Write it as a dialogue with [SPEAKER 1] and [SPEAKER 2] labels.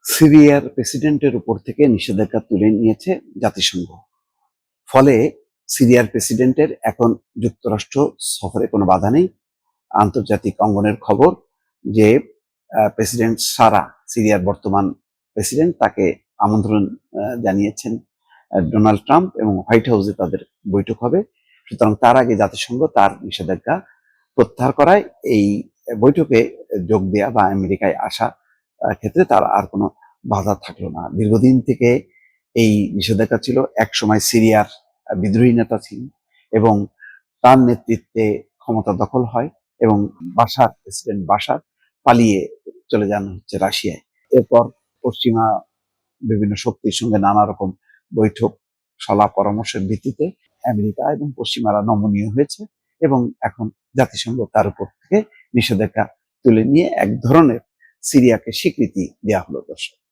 [SPEAKER 1] সিরিয়ার প্রেসিডেন্টের উপর থেকে নিষেধাজ্ঞা তুলে নিয়েছে জাতিসংঘ। ফলে সিরিয়ার প্রেসিডেন্টের এখন যুক্তরাষ্ট্র সফরে কোনো বাধা নেই। আন্তর্জাতিক অঙ্গনের খবর যে প্রেসিডেন্ট সারা, সিরিয়ার বর্তমান প্রেসিডেন্ট, তাকে আমন্ত্রণ জানিয়েছেন ডোনাল্ড ট্রাম্প এবং হোয়াইট হাউসে তাদের বৈঠক হবে। সুতরাং তার আগে জাতিসংঘ তার নিষেধাজ্ঞা প্রত্যাহার করায় এই বৈঠকে যোগ দেয়া বা আমেরিকায় আসা ক্ষেত্রে তার আর কোনো বাধা থাকলো না। দীর্ঘদিন থেকে এই নিষেধাজ্ঞা ছিল। এক সময় সিরিয়ার বিদ্রোহী নেতা ছিলেন এবং তার নেতৃত্বে ক্ষমতা দখল হয় এবং প্রেসিডেন্ট বাশার পালিয়ে চলে যান হচ্ছে রাশিয়ায়। এরপর পশ্চিমা বিভিন্ন শক্তির সঙ্গে নানা রকম বৈঠক, সলা পরামর্শের ভিত্তিতে আমেরিকা এবং পশ্চিমারা নমনীয় হয়েছে এবং এখন জাতিসংঘ তার উপর থেকে নিষেধাজ্ঞা তুলে নিয়ে এক ধরনের সিরিয়াকে স্বীকৃতি দেওয়া হলো। দর্শক।